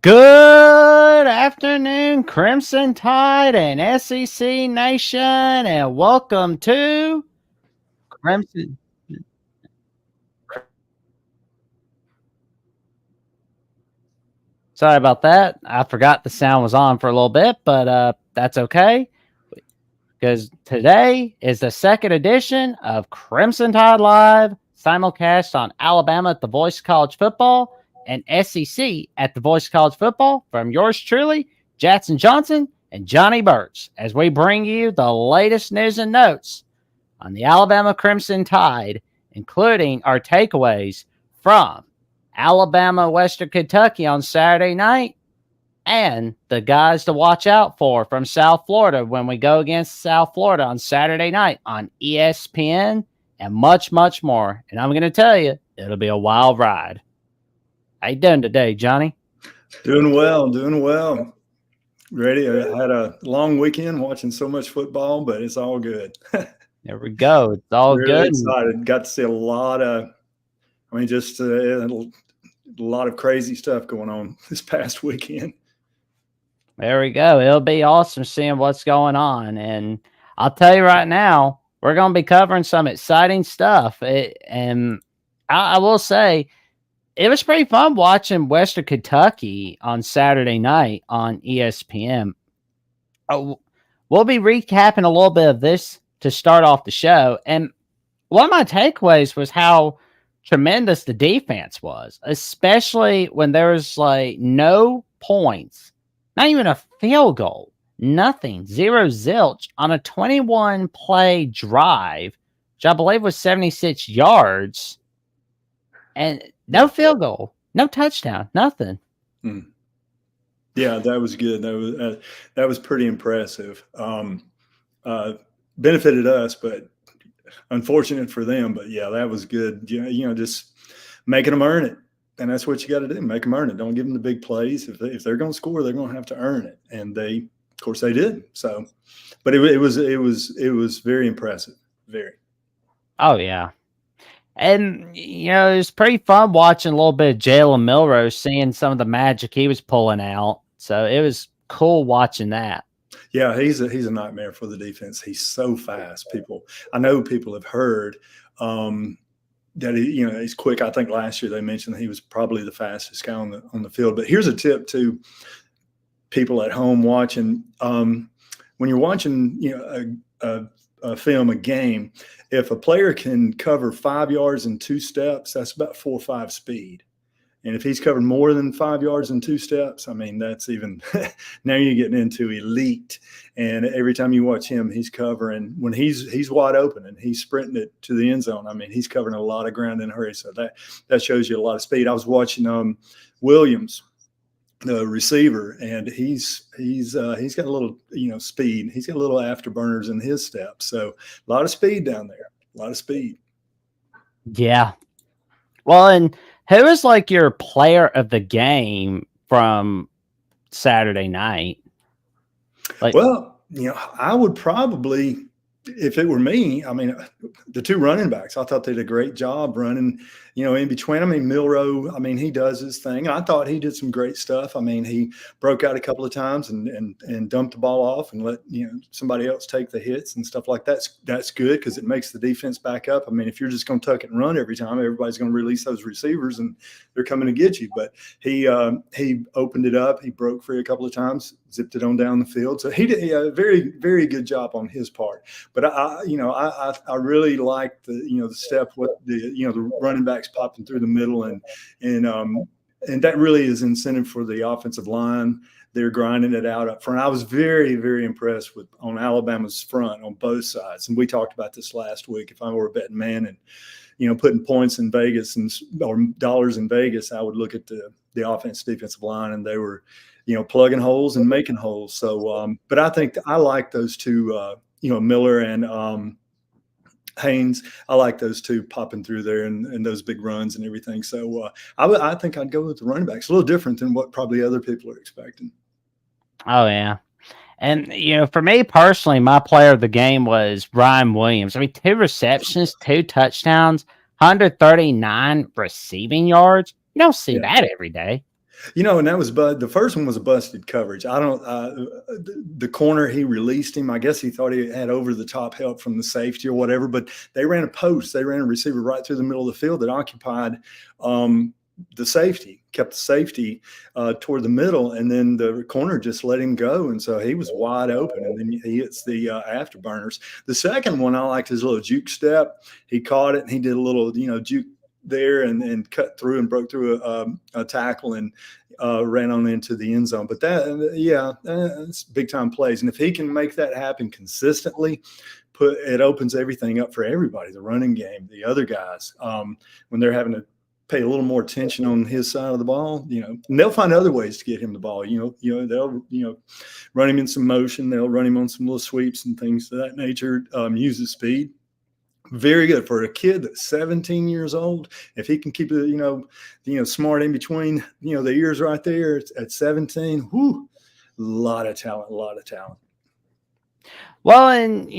Good afternoon, Crimson Tide and SEC Nation, and welcome to Crimson. Sorry about that. I forgot the sound was on for a little bit, but that's okay because today is the second edition of Crimson Tide Live, simulcast on Alabama at the Voice of College Football and SEC at the Voice of College Football from yours truly, Jackson Johnson and Johnny Birch, as we bring you the latest news and notes on the Alabama Crimson Tide, including our takeaways from Alabama, Western Kentucky on Saturday night, and the guys to watch out for from South Florida when we go against South Florida on Saturday night on ESPN, and much, much more. And I'm going to tell you, it'll be a wild ride. How you doing today, Johnny? Doing well. Ready. I had a long weekend watching so much football, but it's all good. There we go. It's all really good. Excited. Got to see a lot of crazy stuff going on this past weekend. There we go. It'll be awesome seeing what's going on. And I'll tell you right now, we're going to be covering some exciting stuff. And I will say, it was pretty fun watching Western Kentucky on Saturday night on ESPN. We'll be recapping a little bit of this to start off the show. And one of my takeaways was how tremendous the defense was, especially when there was like no points, not even a field goal, nothing, zero zilch on a 21 play drive, which I believe was 76 yards, and no field goal, no touchdown, nothing. Yeah, that was good. That was pretty impressive. Benefited us, but unfortunate for them. But yeah, that was good. Just making them earn it, and that's what you got to do. Make them earn it. Don't give them the big plays. If they're going to score, they're going to have to earn it, and of course, they did. So, but it was very impressive. Very. Oh yeah. And, it was pretty fun watching a little bit of Jalen Milroe, seeing some of the magic he was pulling out. So it was cool watching that. Yeah, he's a nightmare for the defense. He's so fast. I know people have heard that he's quick. I think last year they mentioned that he was probably the fastest guy on the field. But here's a tip to people at home watching. When you're watching, a film, a game, if a player can cover 5 yards in 2 steps, that's about 4.5 speed. And if he's covered more than 5 yards in 2 steps, I mean, that's even now you're getting into elite. And every time you watch him, he's covering when he's wide open and he's sprinting it to the end zone. I mean, he's covering a lot of ground in a hurry. So that shows you a lot of speed. I was watching Williams, the receiver, and he's got a little speed. He's got a little afterburners in his steps. So a lot of speed down there. A lot of speed. Yeah. Well, and who was like your player of the game from Saturday night? I would probably, if it were me, I mean, the 2 running backs, I thought they did a great job running, in between. I mean, Milroe, I mean, he does his thing. I thought he did some great stuff. I mean, he broke out a couple of times and dumped the ball off and let, somebody else take the hits and stuff like that. That's good because it makes the defense back up. I mean, if you're just going to tuck it and run every time, everybody's going to release those receivers and they're coming to get you. But he opened it up. He broke free a couple of times, zipped it on down the field. So he did a very, very good job on his part. But I really liked the step with the running backs popping through the middle and that really is incentive for the offensive line. They're grinding it out up front. I was very, very impressed on Alabama's front on both sides, and we talked about this last week. If I were a betting man and putting points in Vegas or dollars in Vegas, I would look at the offense defensive line, and they were plugging holes and making holes. So, but I think I like those two. Miller and Haynes, I like those two popping through there and those big runs and everything. So I think I'd go with the running backs. A little different than what probably other people are expecting. Oh yeah. And for me personally, my player of the game was Ryan Williams. I mean, 2 receptions, 2 touchdowns, 139 receiving yards. You don't see Yeah. that every day. And that was the first one was a busted coverage. I don't the corner he released him. I guess he thought he had over the top help from the safety or whatever. But they ran a post. They ran a receiver right through the middle of the field that occupied the safety, kept the safety toward the middle, and then the corner just let him go, and so he was wide open. And then he hits the afterburners. The second one, I liked his little juke step. He caught it and he did a little juke there and cut through and broke through a tackle and ran on into the end zone. But it's big time plays. And if he can make that happen consistently, it opens everything up for everybody, the running game, the other guys, when they're having to pay a little more attention on his side of the ball, and they'll find other ways to get him the ball. They'll run him in some motion. They'll run him on some little sweeps and things of that nature. Use his speed. Very good for a kid that's 17 years old. If he can keep it, smart in between, the ears right there at 17, whoo, a lot of talent. Well, and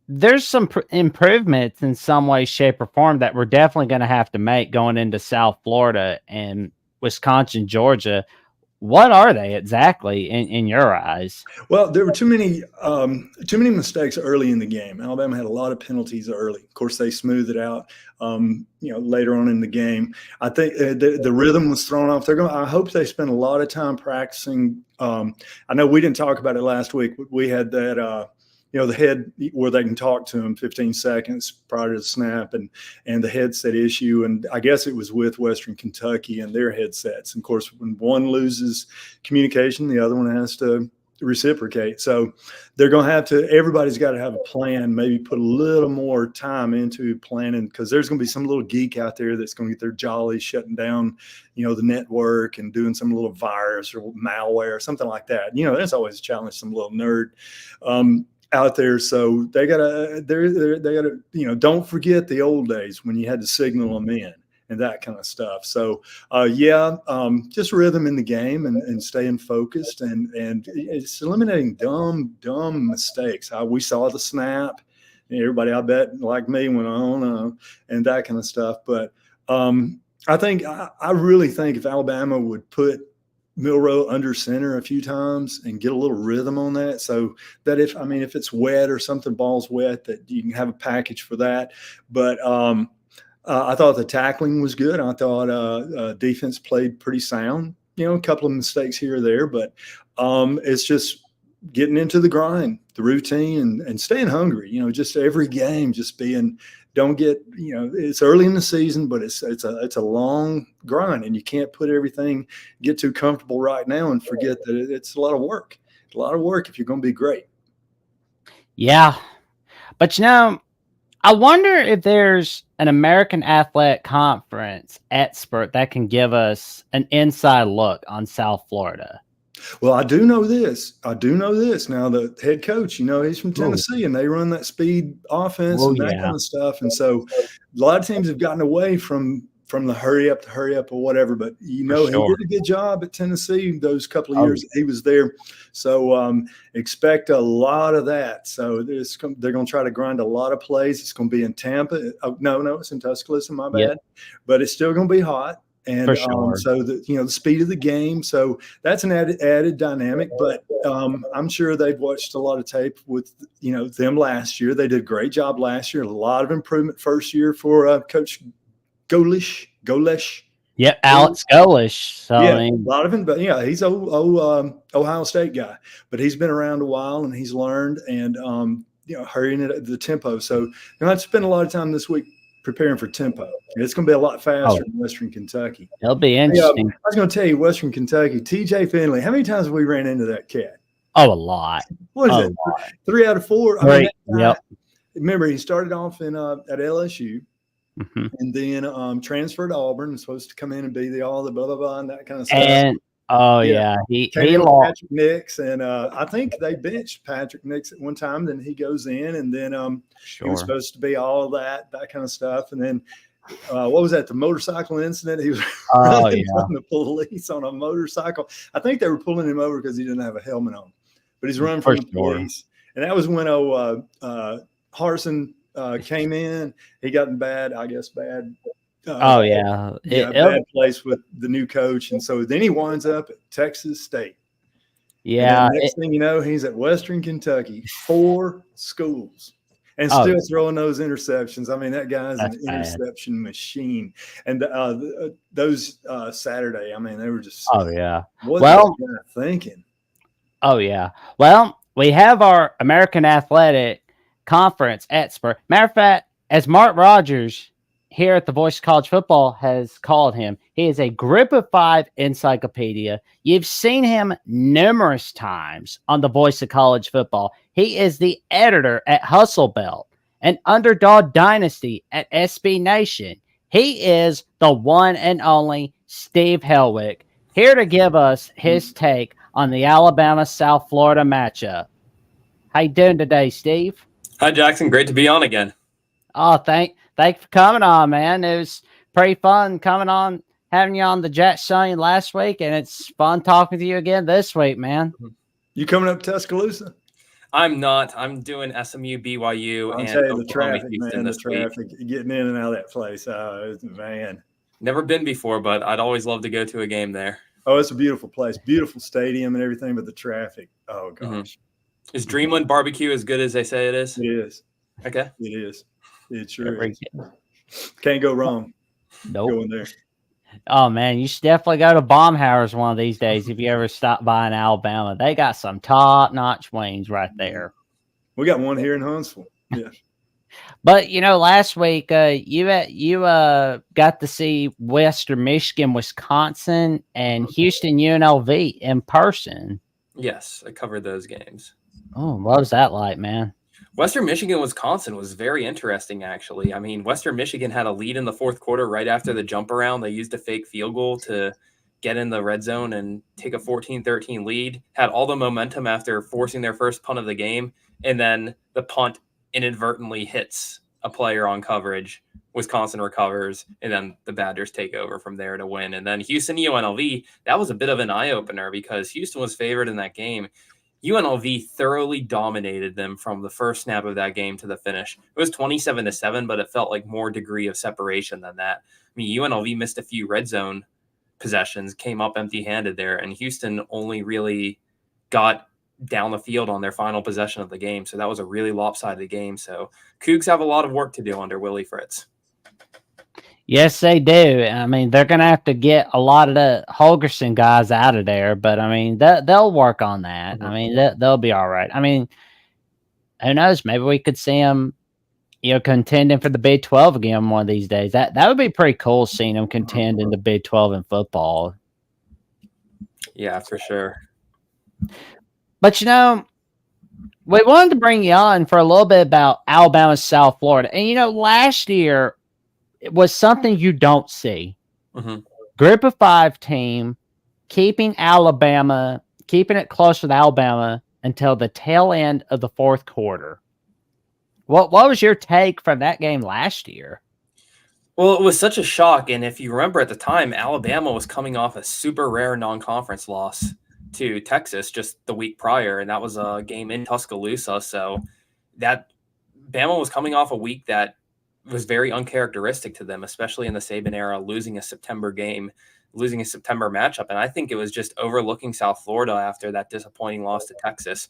there's some improvements in some way, shape, or form that we're definitely going to have to make going into South Florida and Wisconsin, Georgia. What are they exactly in your eyes? Well, there were too many mistakes early in the game. Alabama had a lot of penalties early. Of course, they smoothed it out, later on in the game. I think the rhythm was thrown off. I hope they spend a lot of time practicing. I know we didn't talk about it last week, but we had that. The head where they can talk to him 15 seconds prior to the snap and the headset issue. And I guess it was with Western Kentucky and their headsets. And of course, when one loses communication, the other one has to reciprocate. So they're going to everybody's got to have a plan, maybe put a little more time into planning, because there's going to be some little geek out there that's going to get their jolly shutting down, the network and doing some little virus or malware or something like that. That's always a challenge, some little nerd out there. So they gotta don't forget the old days when you had to signal them in and that kind of stuff. So just rhythm in the game and staying focused and it's eliminating dumb mistakes. We saw the snap, everybody I bet like me went on and that kind of stuff. But I really think if Alabama would put Milroe under center a few times and get a little rhythm on that, so that if it's wet or something, ball's wet, that you can have a package for that. But I thought the tackling was good. I thought defense played pretty sound. A couple of mistakes here or there, but it's just getting into the grind, the routine, and staying hungry. Just every game, just being. Don't get, it's early in the season, but it's a long grind, and you can't get too comfortable right now and forget that it's a lot of work. It's a lot of work if you're going to be great. Yeah. But I wonder if there's an American Athletic Conference expert that can give us an inside look on South Florida. Well, I do know this. Now, the head coach, he's from Tennessee, and they run that speed offense and that kind of stuff. And so a lot of teams have gotten away from the hurry up or whatever. But, he did a good job at Tennessee those couple of years that he was there. So expect a lot of that. So they're going to try to grind a lot of plays. It's going to be in Tampa. Oh, no, it's in Tuscaloosa, my bad. Yep. But it's still going to be hot. And so the speed of the game, so that's an added dynamic. But I'm sure they've watched a lot of tape with them last year. They did a great job last year. A lot of improvement first year for Coach Golish. Yeah, Alex Golish. So a lot of him, but he's Ohio State guy, but he's been around a while and he's learned and hurrying it at the tempo. So you're gonna have to spend a lot of time this week preparing for tempo. It's going to be a lot faster than Western Kentucky. It'll be interesting. I was going to tell you, Western Kentucky, TJ Finley, how many times have we ran into that cat? Oh, a lot. What is it? 3 out of 4? Remember, he started off at LSU and then transferred to Auburn and supposed to come in and be the blah, blah, blah, and that kind of stuff. And he lost Patrick Nix, and I think they benched Patrick Nix at one time. Then he goes in, and then he was supposed to be all that kind of stuff. And then what was that? The motorcycle incident. He was Oh running yeah, from the police on a motorcycle. I think they were pulling him over because he didn't have a helmet on, but he's running for from the sure. police. And that was when Harson came in. He got in bad. Oh yeah, Bad place with the new coach. And so then he winds up at Texas State. yeah. And then next thing you know, he's at Western Kentucky, 4 schools, and Oh, still throwing those interceptions. I mean, that guy's an that's bad. interception machine. And those Saturday, I mean, they were just, Oh yeah. what's Well, that guy thinking? oh yeah. Well, we have our American Athletic Conference expert. Matter of fact, as Mark Rogers here at the Voice of College Football has called him, he is a Group of 5 encyclopedia. You've seen him numerous times on the Voice of College Football. He is the editor at Hustle Belt, an Underdog Dynasty at SB Nation. He is the one and only Steve Helwick, here to give us his take on the Alabama-South Florida matchup. How you doing today, Steve? Hi, Jackson. Great to be on again. Oh, thank you for coming on, man. It was pretty fun coming on, having you on the Jack Sonny last week, and it's fun talking to you again this week, man. You coming up to Tuscaloosa? I'm not. I'm doing SMU, BYU, I'll and tell you, the Oklahoma, traffic, Houston man, the this week. traffic, getting in and out of that place. Man. Never been before, but I'd always love to go to a game there. Oh, it's a beautiful place, beautiful stadium and everything, but the traffic, oh gosh. Mm-hmm. Is Dreamland barbecue as good as they say it is? It is. Okay. It is. It sure is. Can't go wrong. Nope. Going there. Oh man, you should definitely go to Baumhauer's one of these days if you ever stop by in Alabama. They got some top-notch wings right there. We got one here in Huntsville. Yeah. But last week you got to see Western Michigan, Wisconsin, and Houston UNLV in person. Yes, I covered those games. Oh, what was that like, man? Western Michigan, Wisconsin was very interesting, actually. I mean, Western Michigan had a lead in the fourth quarter right after the jump around. They used a fake field goal to get in the red zone and take a 14-13 lead, had all the momentum after forcing their first punt of the game, and then the punt inadvertently hits a player on coverage. Wisconsin recovers, and then the Badgers take over from there to win. And then Houston UNLV, that was a bit of an eye-opener because Houston was favored in that game. UNLV thoroughly dominated them from the first snap of that game to the finish. It was 27-7, but it felt like more degree of separation than that. I mean, UNLV missed a few red zone possessions, came up empty-handed there, and Houston only really got down the field on their final possession of the game. So that was a really lopsided game. So Cougs have a lot of work to do under Willie Fritz. Yes, they do. I mean, they're going to have to get a lot of the Holgerson guys out of there, but I mean, they'll work on that. I mean, they'll be all right. I mean, who knows? Maybe we could see them, contending for the Big 12 again one of these days. That would be pretty cool, seeing them contend in the Big 12 in football. Yeah, for sure. But we wanted to bring you on for a little bit about Alabama, South Florida, and last year it was something you don't see. Group of 5 team keeping it close with Alabama until the tail end of the fourth quarter. What was your take from that game last year? Well, it was such a shock. And if you remember at the time, Alabama was coming off a super rare non-conference loss to Texas just the week prior. And that was a game in Tuscaloosa. So that Bama was coming off a week that was very uncharacteristic to them, especially in the Saban era, losing a September matchup. And I think it was just overlooking South Florida after that disappointing loss to Texas,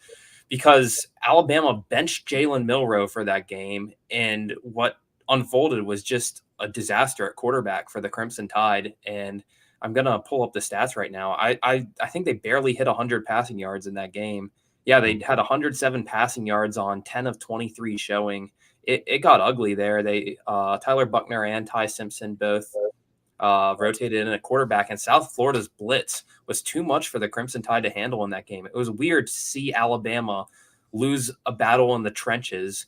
because Alabama benched Jalen Milroe for that game. And what unfolded was just a disaster at quarterback for the Crimson Tide. And I'm going to pull up the stats right now. I think they barely hit 100 passing yards in that game. Yeah, they had 107 passing yards on 10 of 23 showing. It got ugly there. They Tyler Buckner and Ty Simpson both rotated in a quarterback, and South Florida's blitz was too much for the Crimson Tide to handle in that game. It was weird to see Alabama lose a battle in the trenches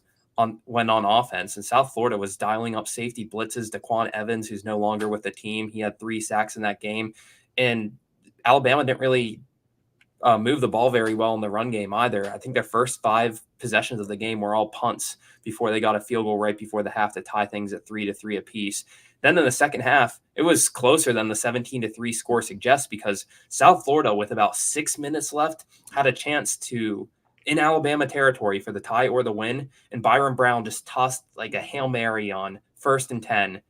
when on offense, and South Florida was dialing up safety blitzes. Daquan Evans, who's no longer with the team, he had 3 sacks in that game, and Alabama didn't really move the ball very well in the run game either. I think their first 5 possessions of the game were all punts before they got a field goal right before the half to tie things at 3-3 apiece. Then in the second half, it was closer than the 17-3 score suggests, because South Florida, with about 6 minutes left, had a chance to, in Alabama territory, for the tie or the win. And Byron Brown just tossed like a Hail Mary on 1st and 10,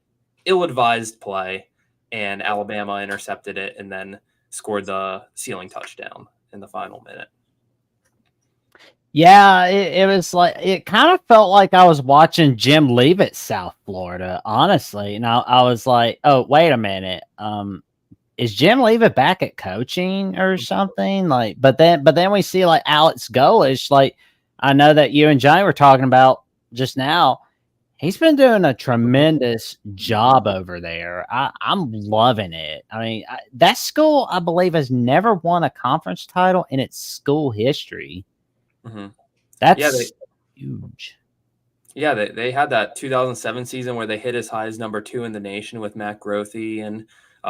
ill-advised play, and Alabama intercepted it and then scored the ceiling touchdown in the final minute. Yeah, it was like, it kind of felt like I was watching Jim leave at South Florida, honestly. And I was like, oh, wait a minute. Is Jim Leavitt back at coaching or something? Like, but then we see like Alex Golish, like I know that you and Johnny were talking about just now. He's been doing a tremendous job over there. I'm loving it. I mean, that school, I believe, has never won a conference title in its school history. Mm-hmm. That's huge. Yeah, they had that 2007 season where they hit as high as number 2 in the nation with Matt Grothe and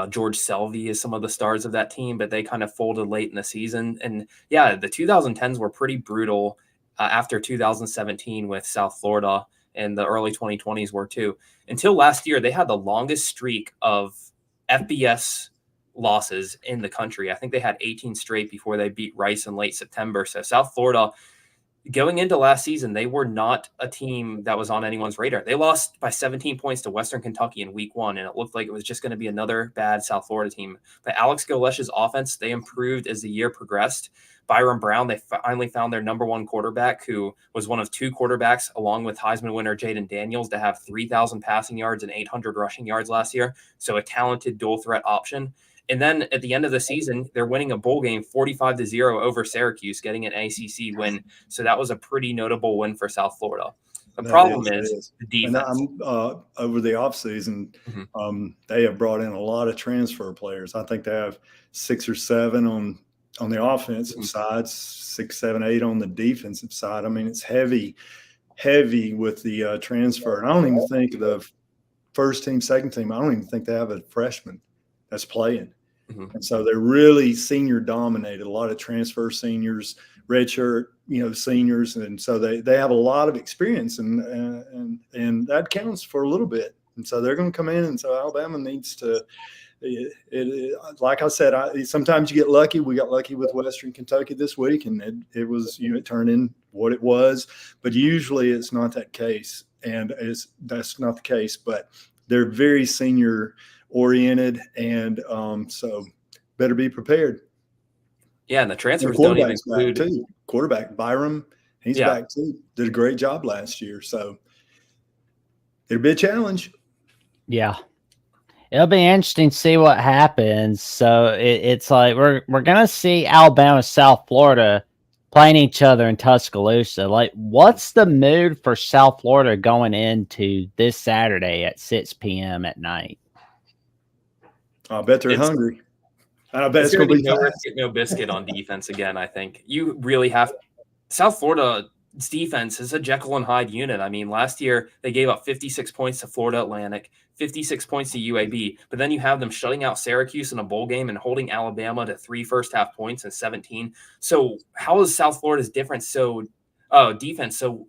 George Selvey as some of the stars of that team, but they kind of folded late in the season. And yeah, the 2010s were pretty brutal after 2017 with South Florida, and the early 2020s were too. Until last year, they had the longest streak of FBS losses in the country. I think they had 18 straight before they beat Rice in late September. So South Florida, going into last season, they were not a team that was on anyone's radar. They lost by 17 points to Western Kentucky in week 1, and it looked like it was just going to be another bad South Florida team. But Alex Golesh's offense, they improved as the year progressed. Byron Brown, they finally found their number 1 quarterback, who was one of 2 quarterbacks, along with Heisman winner Jaden Daniels, to have 3,000 passing yards and 800 rushing yards last year. So a talented dual threat option. And then at the end of the season, they're winning a bowl game 45-0 over Syracuse, getting an ACC win. So that was a pretty notable win for South Florida. The problem is the defense. And over the offseason, they have brought in a lot of transfer players. I think they have 6 or 7 on the offensive side, 6, 7, 8 on the defensive side. I mean, it's heavy with the transfer. And I don't even think the first team, second team, I don't even think they have a freshman that's playing. And so they're really senior dominated, a lot of transfer seniors, redshirt, seniors. And so they have a lot of experience, and that counts for a little bit. And so they're going to come in. And so Alabama needs to, like I said, sometimes you get lucky. We got lucky with Western Kentucky this week, and it was, it turned in what it was, but usually it's not that case. And that's not the case, but they're very senior oriented, and so better be prepared. Yeah, and the transfers don't even include too. Quarterback Byram, he's back too. Did a great job last year, so it'll be a challenge. Yeah, it'll be interesting to see what happens. So it's like we're gonna see Alabama, South Florida playing each other in Tuscaloosa. Like, what's the mood for South Florida going into this Saturday at 6 p.m. at night? I bet they're hungry. I bet it's going to be no risk, no biscuit on defense again. I think you really have South Florida's defense is a Jekyll and Hyde unit. I mean, last year they gave up 56 points to Florida Atlantic, 56 points to UAB, but then you have them shutting out Syracuse in a bowl game and holding Alabama to 3 first-half points and 17. So how is South Florida's defense so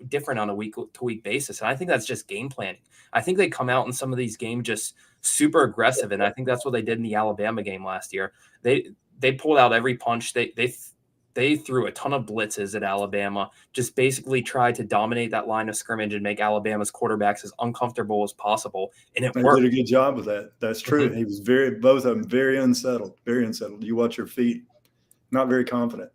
different on a week-to-week basis? And I think that's just game planning. I think they come out in some of these games just super aggressive, and I think that's what they did in the Alabama game last year. They pulled out every punch. They threw a ton of blitzes at Alabama, just basically tried to dominate that line of scrimmage and make Alabama's quarterbacks as uncomfortable as possible. And it worked. They did a good job with that. That's true. He was both of them very unsettled. You watch your feet, not very confident.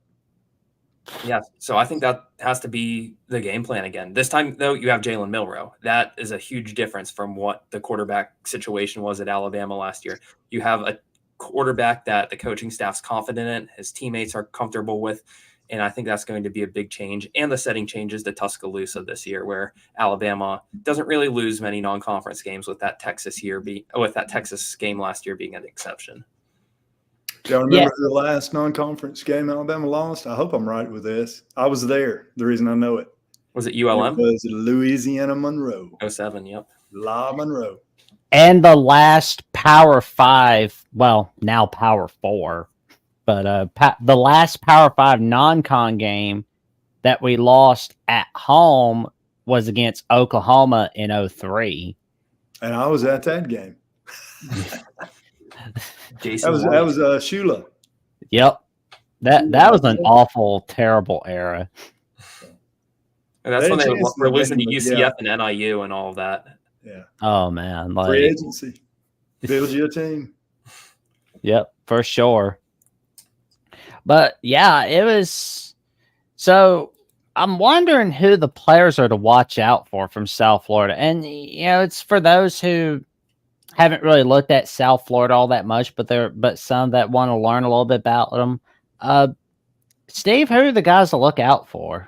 Yeah, so I think that has to be the game plan again. This time, though, you have Jalen Milroe. That is a huge difference from what the quarterback situation was at Alabama last year. You have a quarterback that the coaching staff's confident in, his teammates are comfortable with, and I think that's going to be a big change. And the setting changes to Tuscaloosa this year, where Alabama doesn't really lose many non-conference games, with that Texas game last year being an exception. Y'all remember the last non-conference game Alabama lost? I hope I'm right with this. I was there. The reason I know it. Was it ULM? It was Louisiana Monroe. 07, yep. La Monroe. And the last Power 5, well, now Power 4, but the last Power 5 non-con game that we lost at home was against Oklahoma in 03. And I was at that game. Jason that White. was Shula. Yep. That was an awful, terrible era. And that's They when had they a chance in were that losing to game, but UCF and NIU and all of that. Yeah. Oh man, Free like agency. Build you a team. yep, for sure. But yeah, it was. So I'm wondering who the players are to watch out for from South Florida, and it's for those who haven't really looked at South Florida all that much, but some that want to learn a little bit about them. Steve, who are the guys to look out for?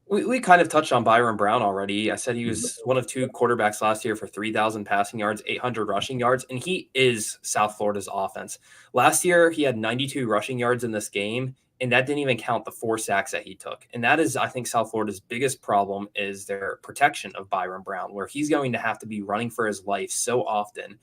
We kind of touched on Byron Brown already. I said he was one of 2 quarterbacks last year for 3,000 passing yards, 800 rushing yards, and he is South Florida's offense. Last year, he had 92 rushing yards in this game, and that didn't even count the 4 sacks that he took. And that is, I think, South Florida's biggest problem is their protection of Byron Brown, where he's going to have to be running for his life so often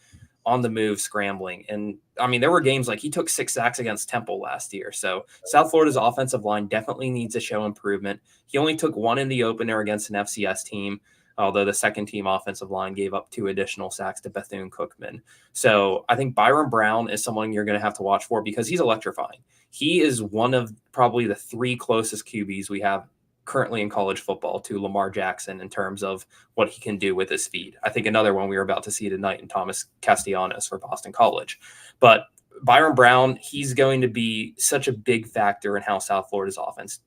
on the move, scrambling. And I mean, there were games like he took 6 sacks against Temple last year. So South Florida's offensive line definitely needs to show improvement. He only took 1 in the opener against an FCS team, although the second team offensive line gave up 2 additional sacks to Bethune-Cookman. So I think Byron Brown is someone you're going to have to watch for because he's electrifying. He is one of probably the 3 closest QBs we have currently in college football to Lamar Jackson in terms of what he can do with his speed. I think another one we were about to see tonight in Thomas Castellanos for Boston College. But Byron Brown, he's going to be such a big factor in how South Florida's offense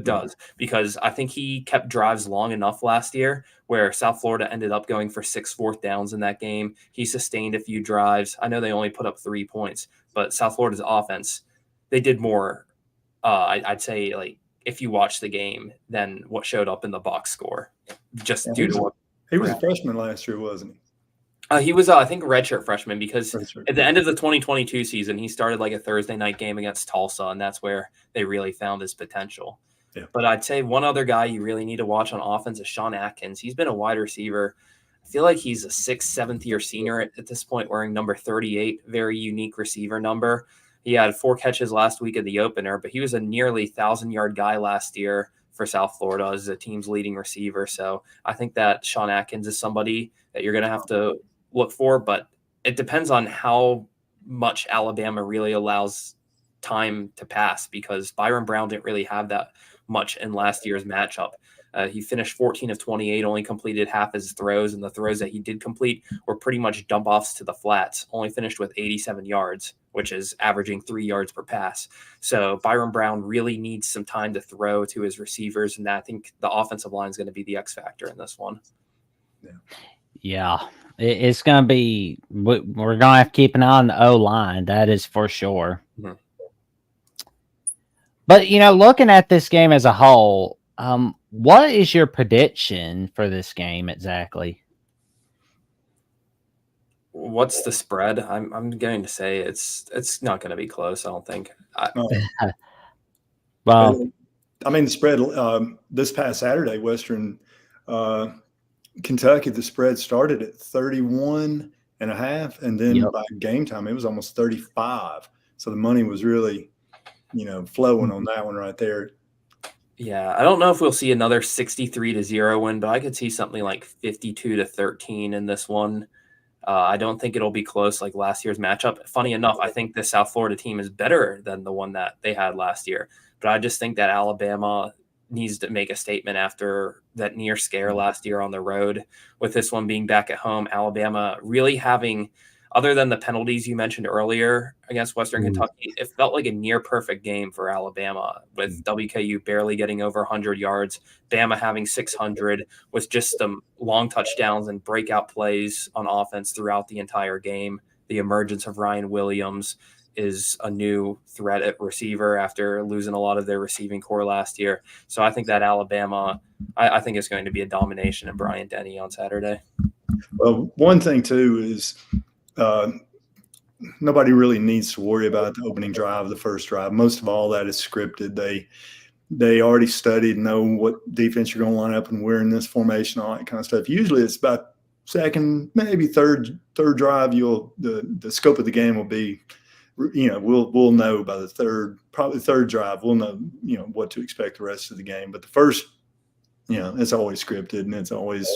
does, because I think he kept drives long enough last year where South Florida ended up going for 6 fourth downs in that game. He sustained a few drives. I know they only put up 3 points, but South Florida's offense, they did more, I'd say, like, if you watch the game, than what showed up in the box score, just due to what he was a freshman last year, wasn't he? He was, I think, a redshirt freshman, because Redshirt. At the end of the 2022 season, he started like a Thursday night game against Tulsa, and that's where they really found his potential. Yeah. But I'd say one other guy you really need to watch on offense is Sean Atkins. He's been a wide receiver. I feel like he's a 6th, 7th year senior at this point, wearing number 38, very unique receiver number. He had 4 catches last week in the opener, but he was a nearly 1,000-yard guy last year for South Florida as the team's leading receiver. So I think that Sean Atkins is somebody that you're going to have to look for, but it depends on how much Alabama really allows time to pass, because Byron Brown didn't really have that much in last year's matchup. He finished 14 of 28, only completed half his throws, and the throws that he did complete were pretty much dump offs to the flats, only finished with 87 yards, which is averaging 3 yards per pass. So Byron Brown really needs some time to throw to his receivers, and I think the offensive line is going to be the X factor in this one. Yeah, it's going to be, we're going to have to keep an eye on the O-line. That is for sure. Mm-hmm. But, looking at this game as a whole, what is your prediction for this game exactly? What's the spread? I'm going to say it's not going to be close, I don't think. Well, I mean, the spread this past Saturday, Western Kentucky, the spread started at 31 and a half, and then by game time it was almost 35. So the money was really, flowing on that one right there. Yeah, I don't know if we'll see another 63-0 win, but I could see something like 52-13 in this one. I don't think it'll be close like last year's matchup. Funny enough, I think the South Florida team is better than the one that they had last year. But I just think that Alabama needs to make a statement after that near scare last year on the road, with this one being back at home. Alabama really having, other than the penalties you mentioned earlier against Western Kentucky, it felt like a near perfect game for Alabama, with WKU barely getting over 100 yards, Bama having 600, with just some long touchdowns and breakout plays on offense throughout the entire game. The emergence of Ryan Williams is a new threat at receiver after losing a lot of their receiving core last year. So I think that Alabama, I think it's going to be a domination of Bryant-Denny on Saturday. Well, one thing too is nobody really needs to worry about the opening drive, the first drive. Most of all that is scripted. They already studied, know what defense you're going to line up and where in this formation, all that kind of stuff. Usually it's about second, maybe third drive. The scope of the game will be, we'll know by the third drive. We'll know, what to expect the rest of the game. But the first, it's always scripted, and it's always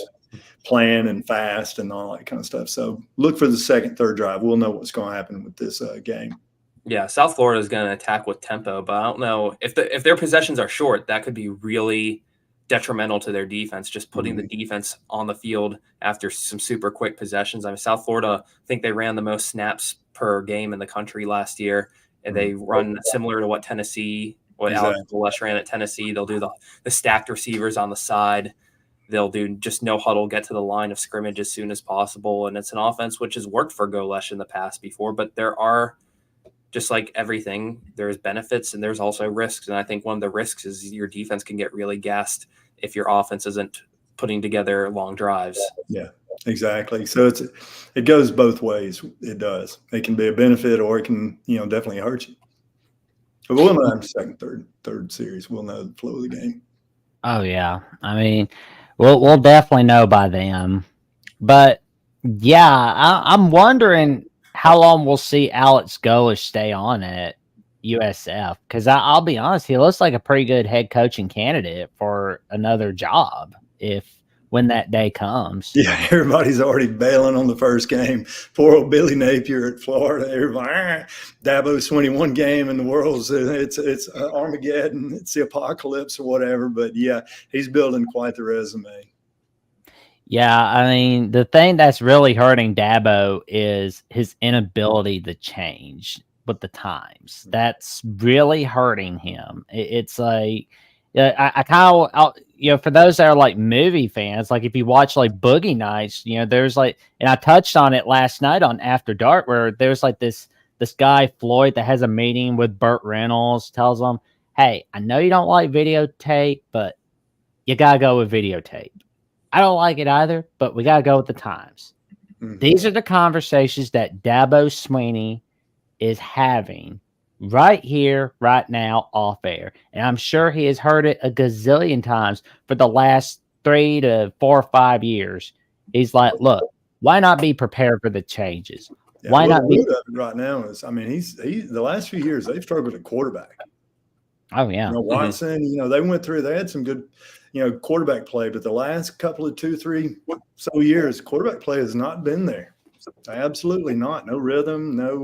plan and fast and all that kind of stuff. So look for the second, third drive. We'll know what's going to happen with this game. Yeah, South Florida is going to attack with tempo, but I don't know if their possessions are short, that could be really detrimental to their defense. Just putting the defense on the field after some super quick possessions. I mean, South Florida, I think they ran the most snaps per game in the country last year, and they run similar to what Alex Golesh ran at Tennessee. They'll do the stacked receivers on the side. They'll do just no huddle, get to the line of scrimmage as soon as possible, and it's an offense which has worked for Golesh in the past before, but there are, just like everything, there's benefits and there's also risks. And I think one of the risks is your defense can get really gassed if your offense isn't putting together long drives. Yeah, exactly. So it goes both ways. It does. It can be a benefit or it can, definitely hurt you. But we'll know after second, third series. We'll know the flow of the game. Oh yeah. I mean, we'll definitely know by then. But yeah, I'm wondering how long we'll see Alex Golesh stay on at USF, because I'll be honest, he looks like a pretty good head coaching candidate for another job when that day comes. Yeah, everybody's already bailing on the first game. Poor old Billy Napier at Florida. Everybody, Dabo's 21 game in the world. It's Armageddon. It's the apocalypse or whatever. But yeah, he's building quite the resume. Yeah, I mean, the thing that's really hurting Dabo is his inability to change with the times. That's really hurting him. It's like, I kind of, for those that are like movie fans, like if you watch like Boogie Nights, there's like, and I touched on it last night on After Dark, where there's like this guy, Floyd, that has a meeting with Burt Reynolds, tells him, hey, I know you don't like videotape, but you got to go with videotape. I don't like it either, but we got to go with the times. Mm-hmm. These are the conversations that Dabo Swinney is having right here, right now, off air. And I'm sure he has heard it a gazillion times for the last 3 to 4 or 5 years. He's like, look, why not be prepared for the changes? Yeah, why not be right now is, I mean, he's the last few years they've struggled at quarterback. Oh yeah. Watson, they had some good, quarterback play, but the last couple of 2, 3 so years, quarterback play has not been there. Absolutely not. No rhythm, no,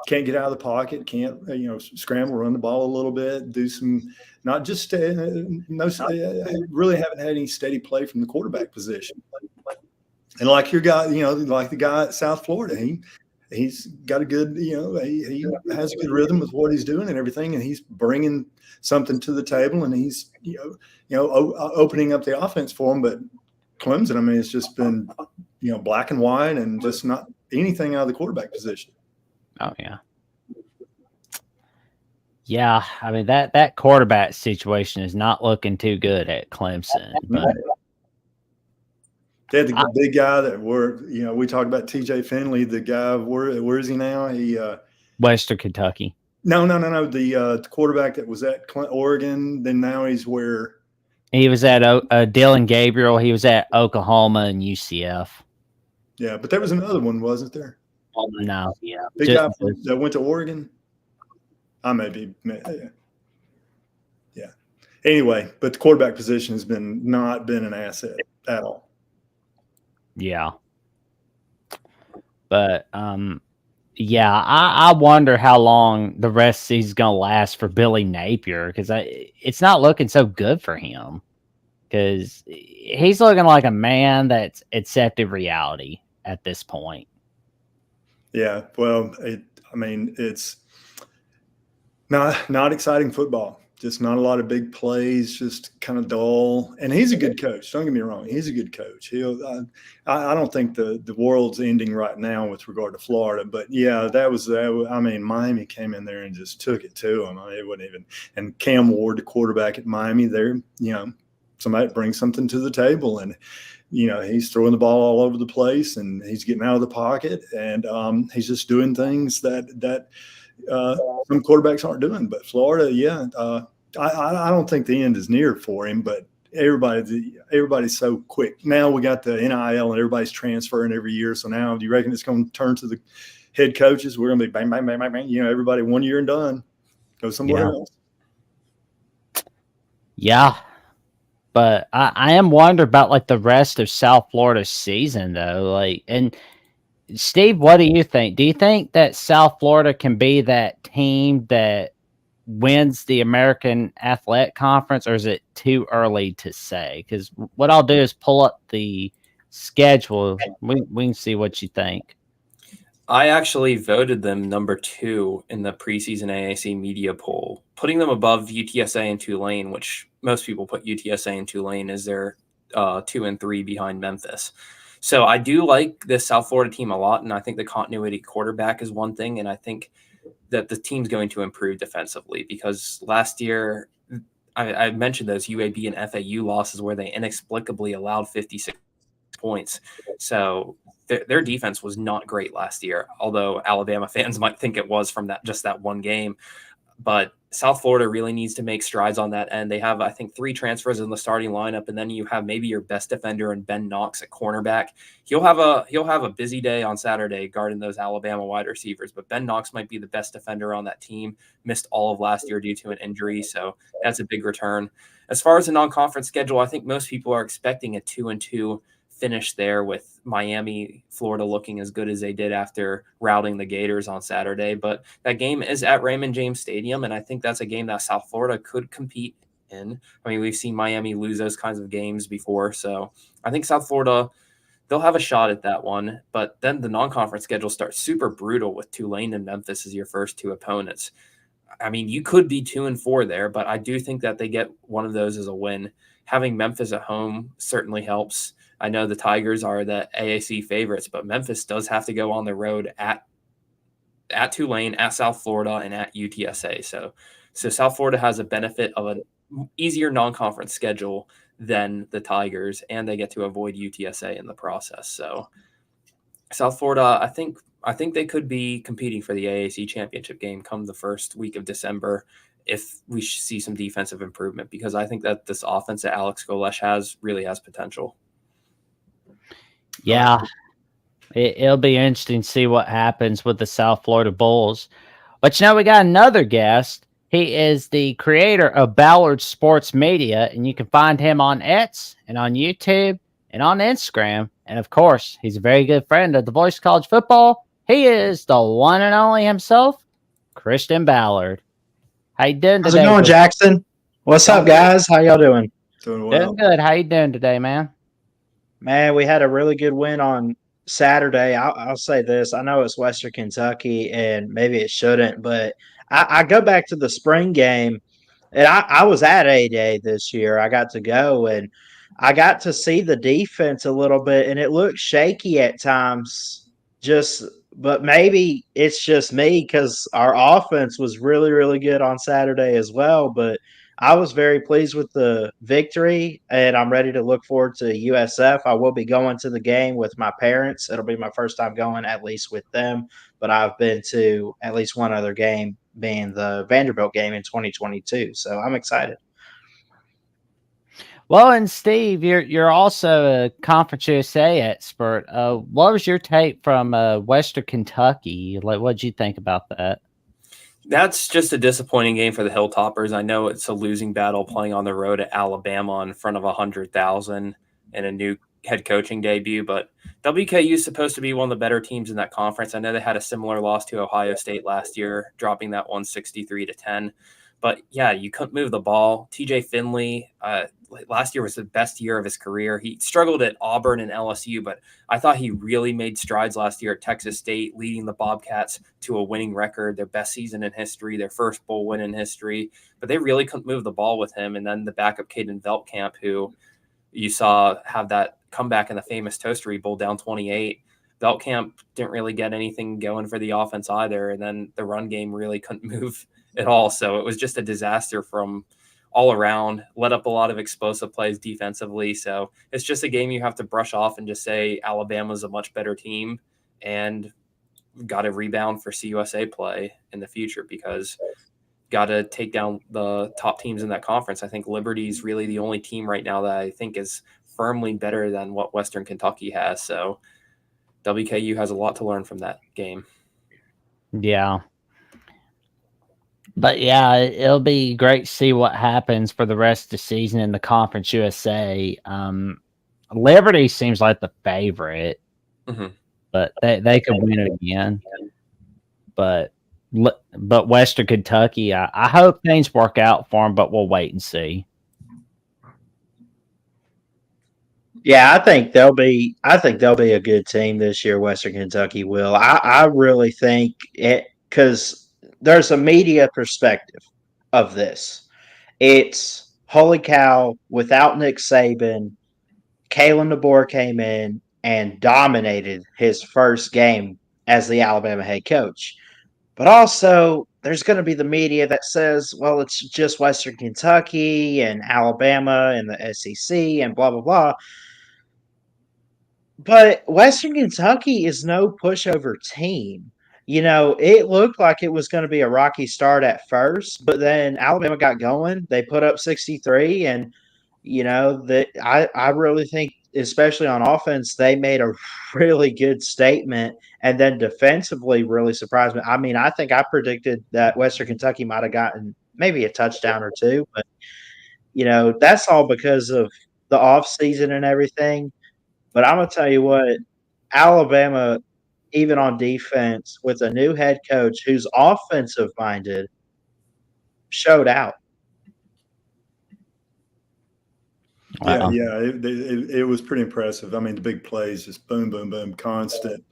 can't get out of the pocket, can't, scramble, run the ball a little bit, do some, not just, really haven't had any steady play from the quarterback position. And like your guy, like the guy at South Florida, he's got a good, he has a good rhythm with what he's doing and everything, and he's bringing something to the table, and he's, opening up the offense for him. But Clemson, I mean, it's just been, black and white and just not anything out of the quarterback position. Oh yeah. Yeah, I mean that quarterback situation is not looking too good at Clemson. But they had the big guy that we talked about, TJ Finley, the guy, where is he now? He Western Kentucky. No. The quarterback that was at Oregon, then now he's where? He was at Dylan Gabriel. He was at Oklahoma and UCF. Yeah, but there was another one, wasn't there? No. Yeah. Big guy that went to Oregon? I may be. Yeah. Anyway, but the quarterback position has not been an asset at all. Yeah. But yeah, I wonder how long the rest of the season's gonna last for Billy Napier, because it's not looking so good for him, because he's looking like a man that's accepted reality at this point. Yeah, well, it's not exciting football. Just not a lot of big plays, just kind of dull. And he's a good coach. Don't get me wrong. He's a good coach. I don't think the world's ending right now with regard to Florida. But, yeah, Miami came in there and just took it to him. It wasn't even – and Cam Ward, the quarterback at Miami, they're, somebody brings something to the table. And, he's throwing the ball all over the place, and he's getting out of the pocket. And he's just doing things that some quarterbacks aren't doing. But Florida, I don't think the end is near for him, but everybody's so quick. Now we got the NIL and everybody's transferring every year. So now do you reckon it's going to turn to the head coaches? We're going to be bang, bang, bang, bang, bang. Everybody 1 year and done. Go somewhere else. Yeah. But I am wondering about like the rest of South Florida's season though. Like, and Steve, what do you think? Do you think that South Florida can be that team that wins the American Athletic Conference, or is it too early to say? Because what I'll do is pull up the schedule. We can see what you think. I actually voted them number 2 in the preseason AAC media poll, putting them above UTSA and Tulane, which most people put UTSA and Tulane as their 2 and 3 behind Memphis. So I do like this South Florida team a lot, and I think the continuity quarterback is one thing, and I think that the team's going to improve defensively because last year I mentioned those UAB and FAU losses where they inexplicably allowed 56 points. So their defense was not great last year, although Alabama fans might think it was from that one game. But South Florida really needs to make strides on that end. They have, I think, 3 transfers in the starting lineup, and then you have maybe your best defender in Ben Knox at cornerback. He'll have a busy day on Saturday guarding those Alabama wide receivers, but Ben Knox might be the best defender on that team. Missed all of last year due to an injury, so that's a big return. As far as the non-conference schedule, I think most people are expecting a 2-2 finish there with Miami, Florida looking as good as they did after routing the Gators on Saturday. But that game is at Raymond James Stadium, and I think that's a game that South Florida could compete in. I mean, we've seen Miami lose those kinds of games before, so I think South Florida, they'll have a shot at that one. But then the non-conference schedule starts super brutal with Tulane and Memphis as your first 2 opponents. I mean, you could be 2-4 there, but I do think that they get one of those as a win. Having Memphis at home certainly helps. I know the Tigers are the AAC favorites, but Memphis does have to go on the road at Tulane, at South Florida, and at UTSA. So South Florida has a benefit of an easier non-conference schedule than the Tigers, and they get to avoid UTSA in the process. So South Florida, I think they could be competing for the AAC championship game come the first week of December if we see some defensive improvement, because I think that this offense that Alex Golesh really has potential. Yeah, it'll be interesting to see what happens with the South Florida Bulls. But we got another guest. He is the creator of Ballard Sports Media, and you can find him on X and on YouTube and on Instagram. And of course, he's a very good friend of the Voice of College Football. He is the one and only himself, Christian Ballard. How you doing today? How's it going, Jackson? What's up, guys? How y'all doing? Doing well. Doing good. How you doing today, man? Man, we had a really good win on Saturday. I'll say this. I know it's Western Kentucky, and maybe it shouldn't, but I go back to the spring game, and I was at A-Day this year. I got to go, and I got to see the defense a little bit, and it looked shaky at times. But maybe it's just me because our offense was really, really good on Saturday as well. But I was very pleased with the victory, and I'm ready to look forward to USF. I will be going to the game with my parents. It'll be my first time going, at least with them. But I've been to at least one other game, being the Vanderbilt game in 2022. So I'm excited. Well, and Steve, you're also a Conference USA expert. What was your take from Western Kentucky? Like, what did you think about that? That's just a disappointing game for the Hilltoppers. I know it's a losing battle playing on the road at Alabama in front of 100,000 and a new head coaching debut, but WKU is supposed to be one of the better teams in that conference. I know they had a similar loss to Ohio State last year, dropping that 163-10. But yeah, you couldn't move the ball. TJ Finley, last year was the best year of his career. He struggled at Auburn and LSU, but I thought he really made strides last year at Texas State, leading the Bobcats to a winning record, their best season in history, their first bowl win in history. But they really couldn't move the ball with him. And then the backup Caden Veltkamp, who you saw have that comeback in the famous Toastery Bowl down 28. Veltkamp didn't really get anything going for the offense either. And then the run game really couldn't move at all. So it was just a disaster from all around, let up a lot of explosive plays defensively. So it's just a game you have to brush off and just say Alabama's a much better team and got to rebound for CUSA play in the future, because got to take down the top teams in that conference. I think Liberty's really the only team right now that I think is firmly better than what Western Kentucky has. So WKU has a lot to learn from that game. Yeah. But yeah, it'll be great to see what happens for the rest of the season in the Conference USA. Liberty seems like the favorite, Mhm. but they could win it again. But Western Kentucky, I hope things work out for them, but we'll wait and see. Yeah, I think they'll be. I think they'll be a good team this year. Western Kentucky will. I really think it because there's a media perspective of this. It's holy cow! Without Nick Saban, Kalen DeBoer came in and dominated his first game as the Alabama head coach. But also, there's going to be the media that says, well, it's just Western Kentucky and Alabama and the SEC and blah, blah, blah. But Western Kentucky is no pushover team. It looked like it was going to be a rocky start at first, but then Alabama got going. They put up 63, and that I really think, especially on offense, they made a really good statement, and then defensively really surprised me. I mean, I think I predicted that Western Kentucky might have gotten maybe a touchdown or two, but that's all because of the offseason and everything. But I'm gonna tell you what, Alabama, even on defense, with a new head coach who's offensive minded, showed out. Wow. Yeah. It was pretty impressive. I mean, the big plays, just boom, boom, boom, constant.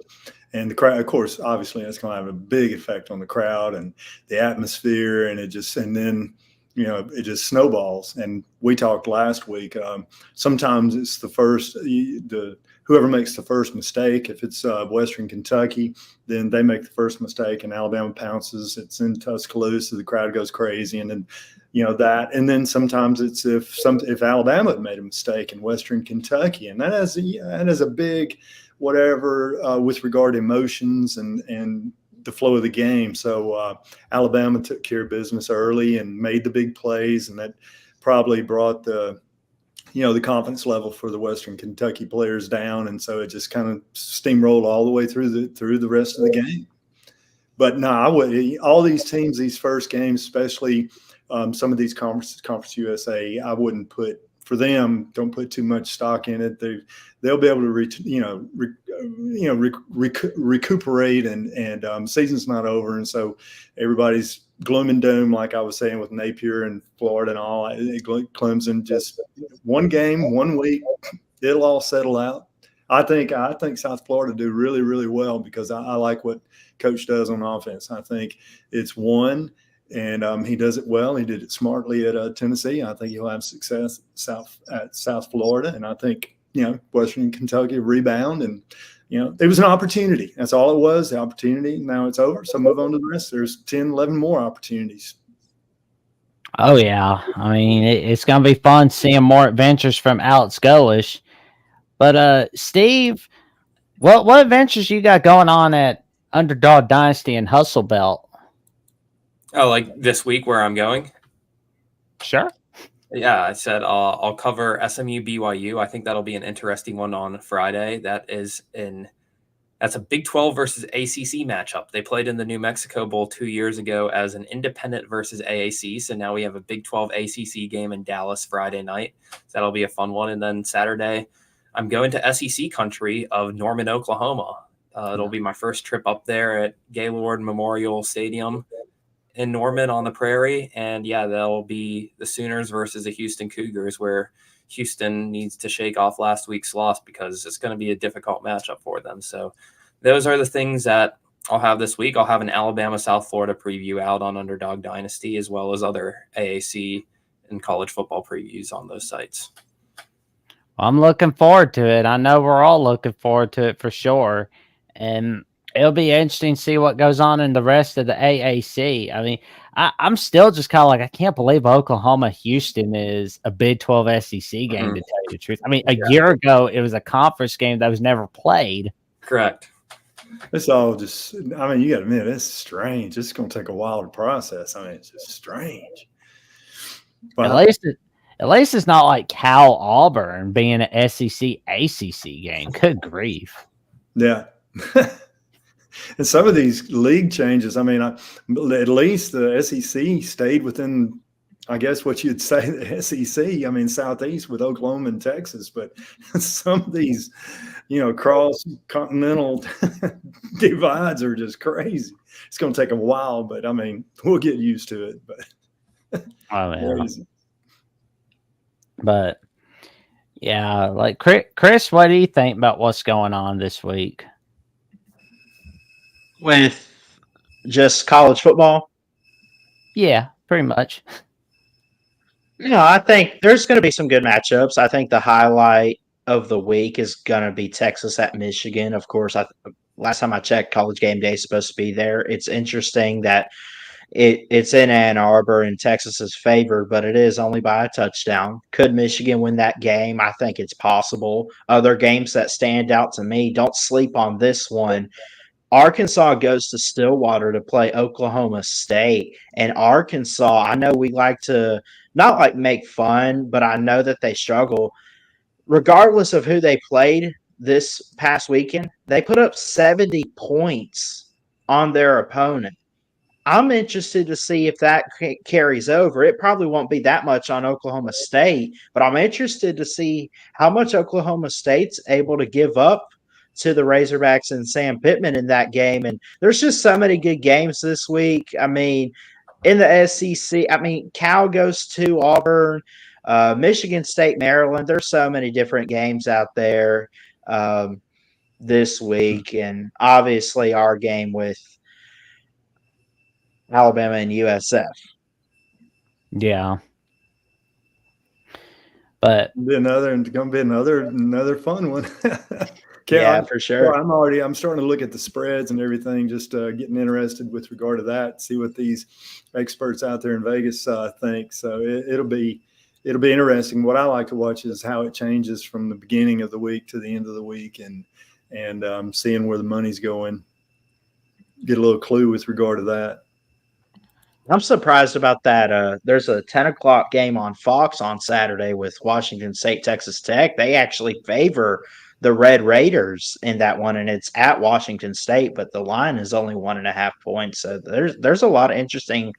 And the crowd, of course, obviously, that's going to have a big effect on the crowd and the atmosphere. And then, it just snowballs. And we talked last week. Sometimes it's whoever makes the first mistake. If it's Western Kentucky, then they make the first mistake, and Alabama pounces. It's in Tuscaloosa, the crowd goes crazy, and then that. And then sometimes it's if Alabama had made a mistake in Western Kentucky, and that has a big whatever with regard to emotions and the flow of the game. So Alabama took care of business early and made the big plays, and that probably brought the confidence level for the Western Kentucky players down, and so it just kind of steamrolled all the way through the rest of the game. But no, all these teams, these first games, especially some of these Conference USA, I wouldn't put. For them, don't put too much stock in it. They'll be able to recuperate, and season's not over, and so everybody's gloom and doom, like I was saying with Napier and Florida and all. Clemson, just one game, 1 week, it'll all settle out. I think South Florida do really, really well because I like what Coach does on offense. I think it's one. And he does it well. He did it smartly at Tennessee. I think he'll have success at South Florida. And I think, Western Kentucky rebound. And, it was an opportunity. That's all it was, the opportunity. Now it's over. So move on to the rest. There's 10, 11 more opportunities. Oh, yeah. I mean, it's going to be fun seeing more adventures from Alex Golesh. But, Steve, what adventures you got going on at Underdog Dynasty and Hustle Belt? Oh, like this week where I'm going? Sure. Yeah, I said I'll cover SMU BYU. I think that'll be an interesting one on Friday. That's a Big 12 versus ACC matchup. They played in the New Mexico Bowl 2 years ago as an independent versus AAC. So now we have a Big 12 ACC game in Dallas Friday night. So that'll be a fun one. And then Saturday, I'm going to SEC country of Norman, Oklahoma. It'll be my first trip up there at Gaylord Memorial Stadium in Norman on the Prairie. And yeah, that'll be the Sooners versus the Houston Cougars, where Houston needs to shake off last week's loss because it's going to be a difficult matchup for them. So those are the things that I'll have this week. I'll have an Alabama South Florida preview out on Underdog Dynasty, as well as other AAC and college football previews on those sites. I'm looking forward to it. I know we're all looking forward to it for sure. And it'll be interesting to see what goes on in the rest of the AAC. I mean, I'm still just kind of like, I can't believe Oklahoma Houston is a Big 12 SEC game, to tell you the truth. I mean, a year ago, it was a conference game that was never played. Correct. It's all just, you got to admit, it's strange. It's going to take a while to process. It's just strange. But At least it's not like Cal Auburn being an SEC ACC game. Good grief. Yeah. And some of these league changes, I mean, at least the SEC stayed within, I guess, what you'd say the SEC. I mean, Southeast with Oklahoma and Texas, but some of these, cross-continental divides are just crazy. It's going to take a while, but I mean, we'll get used to it. But crazy. But yeah, like Chris, what do you think about what's going on this week with just college football? Yeah, pretty much. I think there's going to be some good matchups. I think the highlight of the week is going to be Texas at Michigan. Of course, last time I checked, College Game Day is supposed to be there. It's interesting that it's in Ann Arbor and Texas is favored, but it is only by a touchdown. Could Michigan win that game? I think it's possible. Other games that stand out to me, don't sleep on this one. Arkansas goes to Stillwater to play Oklahoma State. And Arkansas, I know we like to not like make fun, but I know that they struggle. Regardless of who they played this past weekend, they put up 70 points on their opponent. I'm interested to see if that carries over. It probably won't be that much on Oklahoma State, but I'm interested to see how much Oklahoma State's able to give up to the Razorbacks and Sam Pittman in that game. And there's just so many good games this week. I mean, in the SEC, Cal goes to Auburn, Michigan State, Maryland. There's so many different games out there this week. And obviously our game with Alabama and USF. Yeah. But it's gonna be another fun one. For sure. I'm starting to look at the spreads and everything, just getting interested with regard to that, see what these experts out there in Vegas think. So it'll be interesting. What I like to watch is how it changes from the beginning of the week to the end of the week, and seeing where the money's going. Get a little clue with regard to that. I'm surprised about that. There's a 10 o'clock game on Fox on Saturday with Washington State, Texas Tech. They actually favor the Red Raiders in that one, and it's at Washington State, but the line is only 1.5 points. So there's a lot of interesting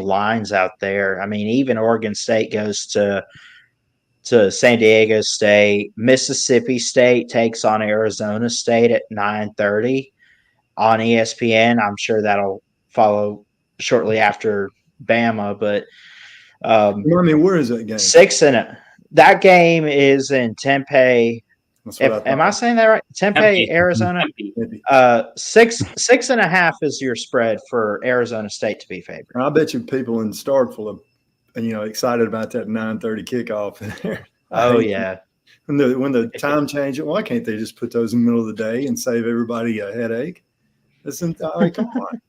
lines out there. I mean, even Oregon State goes to San Diego State. Mississippi State takes on Arizona State at 9:30 on ESPN. I'm sure that'll follow shortly after Bama, but where is that game? That game is in Tempe. Am I saying that right? Tempe, Arizona. 6.5 is your spread for Arizona State to be favored. I bet you people in Starkville are, excited about that 9:30 kickoff there. Oh yeah. When the time changes, why can't they just put those in the middle of the day and save everybody a headache? Come on.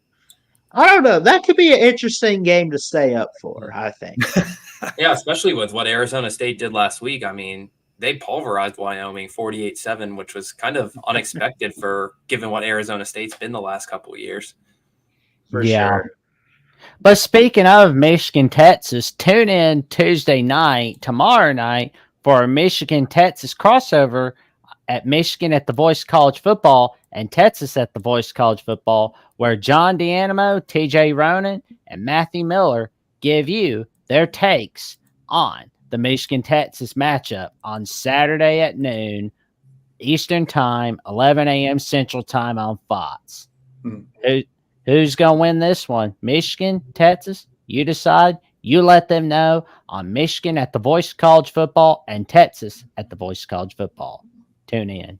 I don't know. That could be an interesting game to stay up for, I think. Yeah, especially with what Arizona State did last week. I mean, they pulverized Wyoming 48-7, which was kind of unexpected for given what Arizona State's been the last couple of years. For sure. But speaking of Michigan, Texas, tune in Tuesday night, tomorrow night, for a Michigan Texas crossover at Michigan at the Voice College Football and Texas at the Voice College Football, where John D'Animo, TJ Ronan, and Matthew Miller give you their takes on the Michigan-Texas matchup on Saturday at noon Eastern Time, 11 a.m. Central Time on Fox. Who's going to win this one? Michigan, Texas? You decide. You let them know on Michigan at the Voice College Football and Texas at the Voice College Football. Tune in.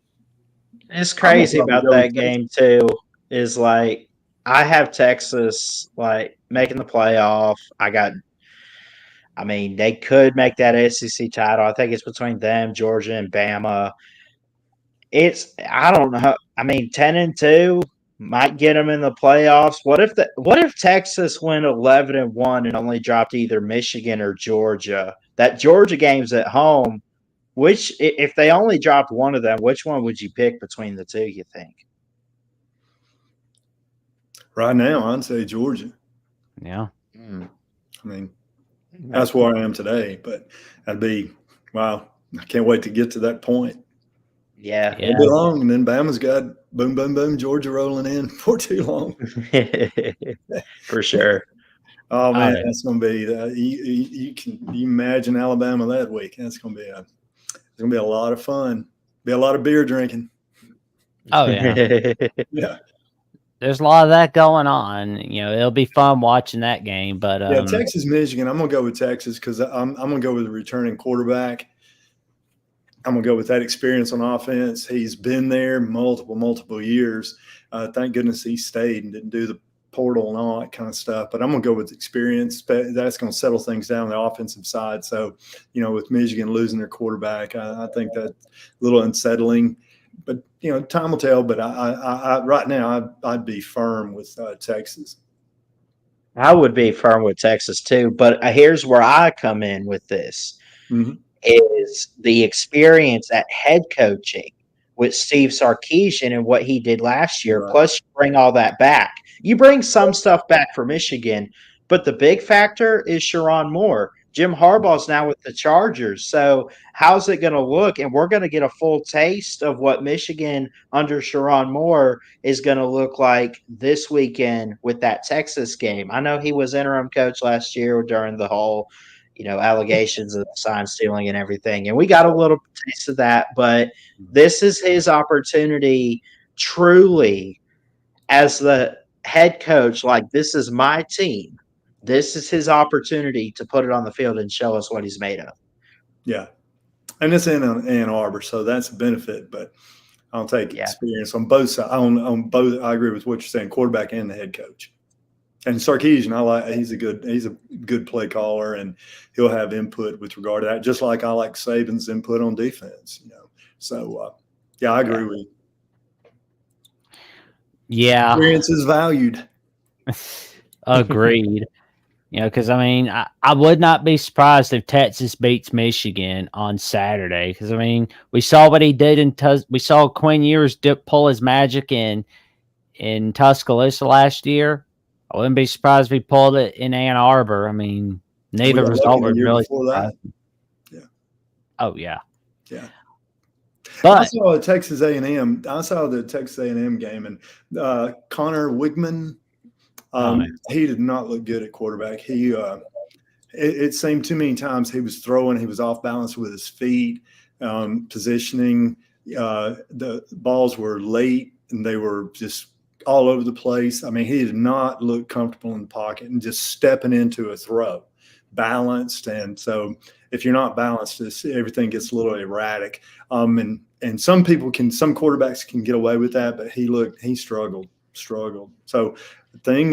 It's crazy about that game, too, is like I have Texas making the playoff. They could make that SEC title. I think it's between them, Georgia, and Bama. I don't know. 10-2 might get them in the playoffs. What if Texas went 11-1 and only dropped either Michigan or Georgia? That Georgia game's at home. If they only dropped one of them, which one would you pick between the two, you think? Right now, I'd say Georgia. Yeah. That's where I am today, but wow, I can't wait to get to that point. Yeah. It'll be long, and then Bama's got boom, boom, boom, Georgia rolling in for too long. For sure. Oh man, yeah. that's going to be you imagine Alabama that week. That's going to be a lot of fun. Be a lot of beer drinking. Oh yeah. Yeah. There's a lot of that going on. It'll be fun watching that game. But Yeah, Texas, Michigan. I'm gonna go with Texas because I'm gonna go with the returning quarterback. I'm gonna go with that experience on offense. He's been there multiple years. Thank goodness he stayed and didn't do the portal and all that kind of stuff. But I'm gonna go with experience. That's gonna settle things down on the offensive side. So, with Michigan losing their quarterback, I think that's a little unsettling. But time will tell. But I right now I'd be firm with Texas. I would be firm with Texas too, but here's where I come in with this. Mm-hmm. Is the experience at head coaching with Steve Sarkisian and what he did last year. Right. Plus, you bring all that back. You bring some stuff back for Michigan, but the big factor is Sharon Moore. Jim Harbaugh's now with the Chargers. So how's it going to look? And we're going to get a full taste of what Michigan under Sharon Moore is going to look like this weekend with that Texas game. I know he was interim coach last year during the whole allegations of sign stealing and everything. And we got a little taste of that, but this is his opportunity truly as the head coach. Like, this is my team. This is his opportunity to put it on the field and show us what he's made of. Yeah. And it's in Ann Arbor, so that's a benefit, but I'll take experience on both sides. On both, I agree with what you're saying, quarterback and the head coach. And Sarkisian, he's a good play caller, and he'll have input with regard to that, just like I like Saban's input on defense. So I agree with you. Yeah, experience is valued. Agreed. Because I would not be surprised if Texas beats Michigan on Saturday. Because we saw what he did we saw Quinn Ewers pull his magic in Tuscaloosa last year. I wouldn't be surprised if he pulled it in Ann Arbor. Neither result would really surprise me. Yeah. Oh yeah. Yeah. But I saw Texas A&M. I saw the Texas A&M game, and Connor Wigman. He did not look good at quarterback. It seemed too many times he was throwing. He was off balance with his feet, positioning. The balls were late, and they were just all over the place. He did not look comfortable in the pocket and just stepping into a throw, balanced. And so if you're not balanced, everything gets a little erratic. And some quarterbacks can get away with that, but he struggled. So the thing,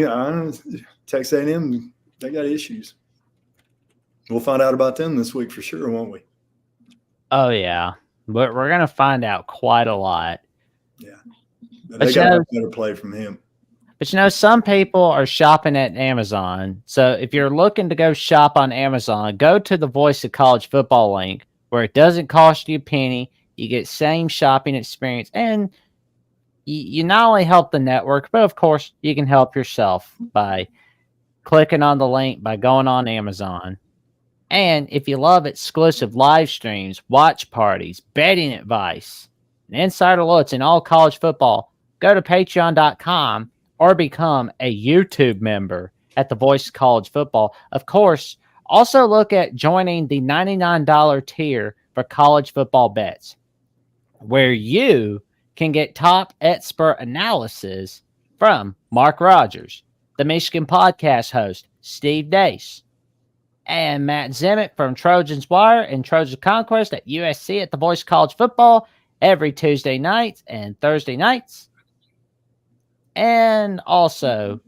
Texas A&M, they got issues. We'll find out about them this week for sure, won't we? Oh yeah, but we're gonna find out quite a lot. Yeah. They got a better play from him. But some people are shopping at Amazon. So if you're looking to go shop on Amazon, go to the Voice of College Football link where it doesn't cost you a penny. You get same shopping experience. And you not only help the network, but of course you can help yourself by clicking on the link by going on Amazon. And if you love exclusive live streams, watch parties, betting advice, and insider looks in all college football, go to patreon.com or become a YouTube member at the Voice of College Football. Of course, also look at joining the $99 tier for college football bets, where you can get top expert analysis from Mark Rogers, the Michigan podcast host, Steve Dace, and Matt Zimmett from Trojans Wire and Trojan Conquest at USC at the Voice of College Football every Tuesday nights and Thursday nights. And also,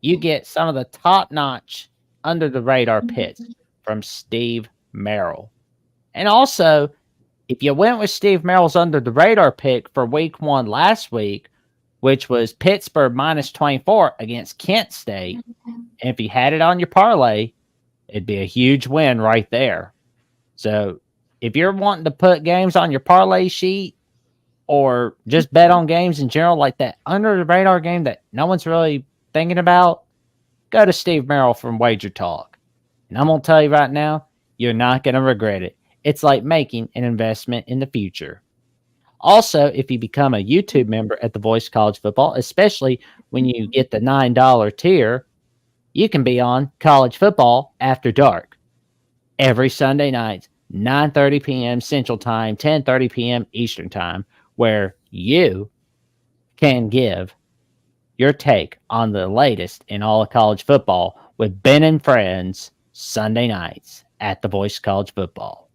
you get some of the top-notch under-the-radar picks from Steve Merrill. And also, if you went with Steve Merrill's under-the-radar pick for week 1 last week, which was Pittsburgh minus 24 against Kent State, and if you had it on your parlay, it'd be a huge win right there. So, if you're wanting to put games on your parlay sheet, or just bet on games in general, like that under-the-radar game that no one's really thinking about, go to Steve Merrill from Wager Talk. And I'm going to tell you right now, you're not going to regret it. It's like making an investment in the future. Also, if you become a YouTube member at the Voice of College Football, especially when you get the $9 tier, you can be on College Football After Dark every Sunday night, 9:30 p.m. Central Time, 10:30 p.m. Eastern Time, where you can give your take on the latest in all of college football with Ben and Friends Sunday nights at the Voice of College Football.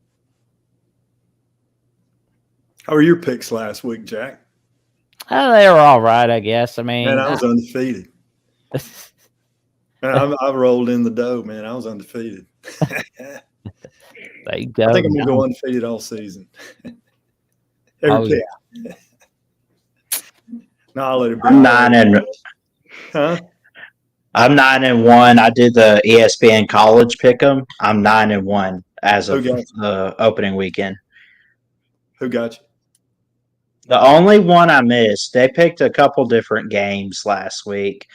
How were your picks last week, Jack? They were all right, I guess. I mean, Man, I was undefeated. Man, I rolled in the dough, man. I was undefeated. there you go. I think I'm going to go undefeated all season. Every pick. No, I'll let it be. I'm 9-1. I did the ESPN college pick'em. I'm 9-1 as of the opening weekend. Who got you? The only one I missed, they picked a couple different games last week.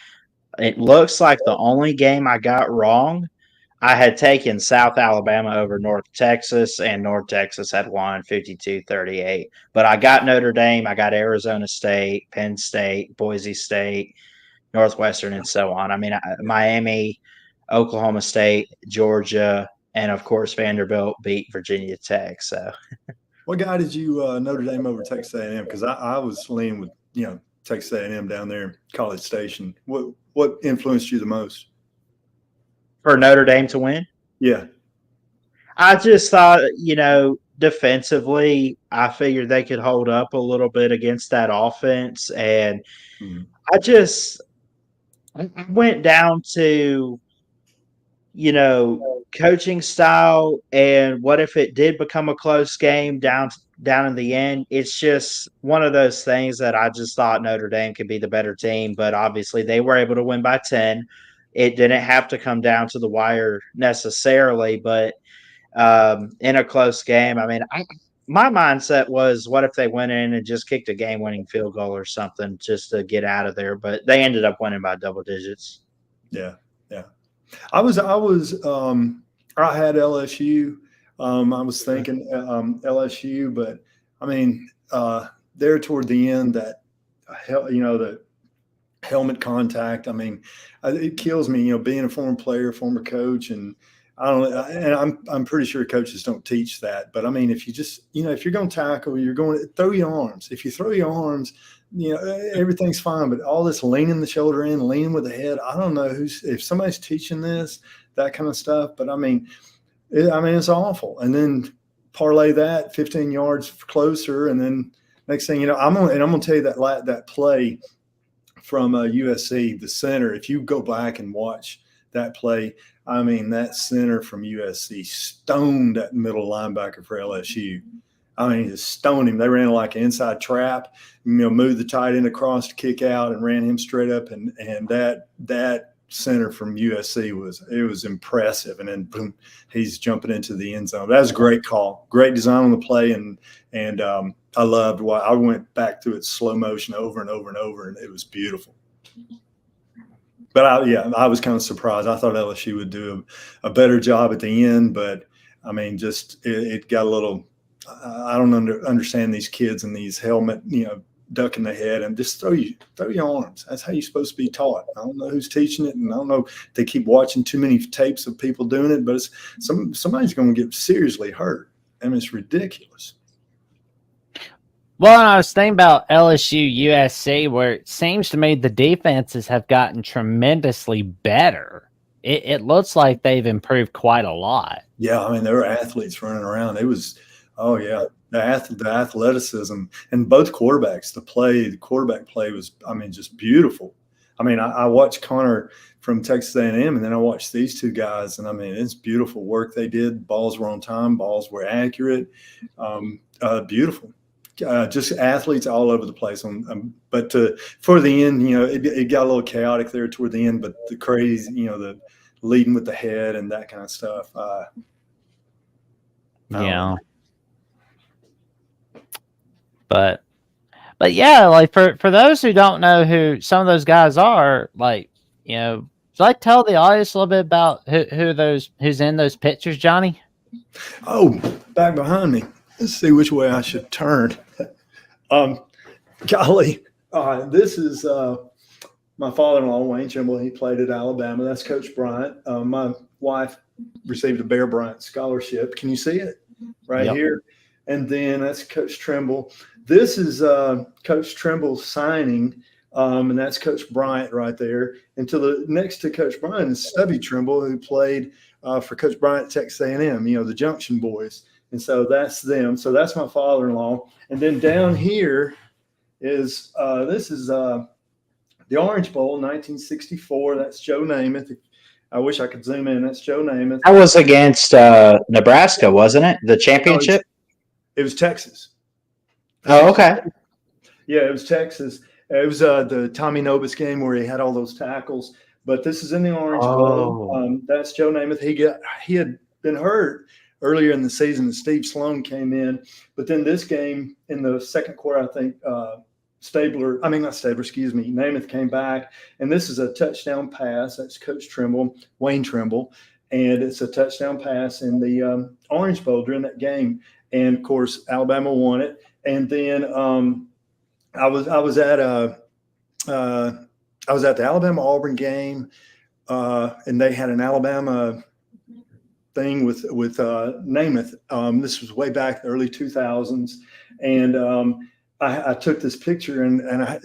It looks like the only game I got wrong, I had taken South Alabama over North Texas, and North Texas had won 52-38. But I got Notre Dame, I got Arizona State, Penn State, Boise State, Northwestern, and so on. I mean, Miami, Oklahoma State, Georgia, and of course Vanderbilt beat Virginia Tech. So, what guy did you Notre Dame over Texas A&M? Because I was leaning with Texas A&M down there in College Station. What influenced you the most? For Notre Dame to win? Yeah. I just thought, defensively, I figured they could hold up a little bit against that offense. And I went down to, coaching style, and what if it did become a close game down in the end. It's just one of those things that I just thought Notre Dame could be the better team, but obviously they were able to win by 10. It didn't have to come down to the wire necessarily, but in a close game, I mean, my mindset was, what if they went in and just kicked a game-winning field goal or something just to get out of there? But they ended up winning by double digits. Yeah. I had LSU. I was thinking LSU, but I mean, there toward the end, that the helmet contact. I mean, it kills me. Being a former player, former coach, and I'm pretty sure coaches don't teach that. But I mean, if you just if you're going to tackle, you're going to throw your arms. If you throw your arms, everything's fine. But all this leaning the shoulder in, leaning with the head, I don't know if somebody's teaching that kind of stuff. But I mean, it's awful. And then parlay that 15 yards closer, and then next thing you know, I'm gonna tell you that play from USC, the center. If you go back and watch that play, I mean, that center from USC stoned that middle linebacker for LSU. I mean, just stoned him. They ran like an inside trap, moved the tight end across to kick out and ran him straight up. And that center from USC was impressive. And then boom, he's jumping into the end zone. That was a great call, great design on the play. And I loved why I went back through it slow motion over and over and over, and it was beautiful. But I was kind of surprised. I thought LSU would do a better job at the end, but I mean, just it got a little. I don't understand these kids in these helmet, ducking the head and just throw your arms. That's how you're supposed to be taught. I don't know who's teaching it, and I don't know if they keep watching too many tapes of people doing it, but somebody's going to get seriously hurt. I mean, it's ridiculous. Well, and I was thinking about LSU USC, where it seems to me the defenses have gotten tremendously better. It looks like they've improved quite a lot. Yeah, I mean, there were athletes running around. It was, the athleticism, and both quarterbacks. The quarterback play was, I mean, just beautiful. I mean, I watched Connor from Texas A&M, and then I watched these two guys, and I mean, it's beautiful work they did. Balls were on time. Balls were accurate. Beautiful. Just athletes all over the place. But for the end, it got a little chaotic there toward the end. But the crazy, the leading with the head and that kind of stuff. Yeah. But yeah, like for those who don't know who some of those guys are, like should I tell the audience a little bit about who's in those pictures, Johnny? Oh, back behind me. Let's see which way I should turn. Um, golly, this is my father-in-law, Wayne Trimble. He played at Alabama. That's Coach Bryant. My wife received a Bear Bryant scholarship. Can you see it right here? And then that's Coach Trimble. This is Coach Trimble's signing, and that's Coach Bryant right there. And to the next to Coach Bryant is Stubby Trimble, who played for Coach Bryant at Texas A&M, the Junction Boys. And so that's them. So that's my father-in-law. And then down here is this is the Orange Bowl, 1964. That's Joe Namath. I wish I could zoom in. That's Joe Namath. That was against Nebraska, wasn't it? The championship? It was Texas. Oh, okay. Yeah, it was Texas. It was the Tommy Nobis game where he had all those tackles. But this is in the Orange Bowl. That's Joe Namath. He had been hurt earlier in the season, and Steve Sloan came in. But then this game in the second quarter, I think Namath came back, and this is a touchdown pass. That's Coach Trimble, Wayne Trimble, and it's a touchdown pass in the Orange Bowl during that game. And of course, Alabama won it. And then I was at the Alabama Auburn game, and they had an Alabama thing with Namath. This was way back in the early 2000s, and I took this picture, and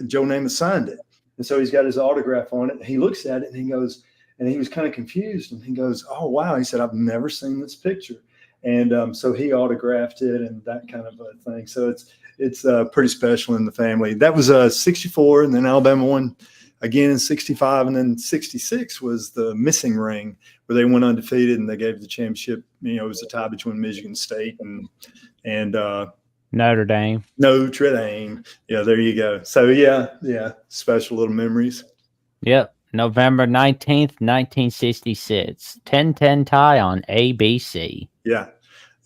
Joe Namath signed it, and so he's got his autograph on it. And he looks at it, and he goes, and he was kind of confused, and he goes, "Oh wow!" He said, "I've never seen this picture," and so he autographed it and that kind of a thing. So it's pretty special in the family. That was 64, and then Alabama won again in 65, and then 66 was the missing ring where they went undefeated and they gave the championship. It was a tie between Michigan State and Notre Dame. Yeah, there you go. So yeah, special little memories. Yep. November 19th, 1966. 10-10 tie on ABC. Yeah.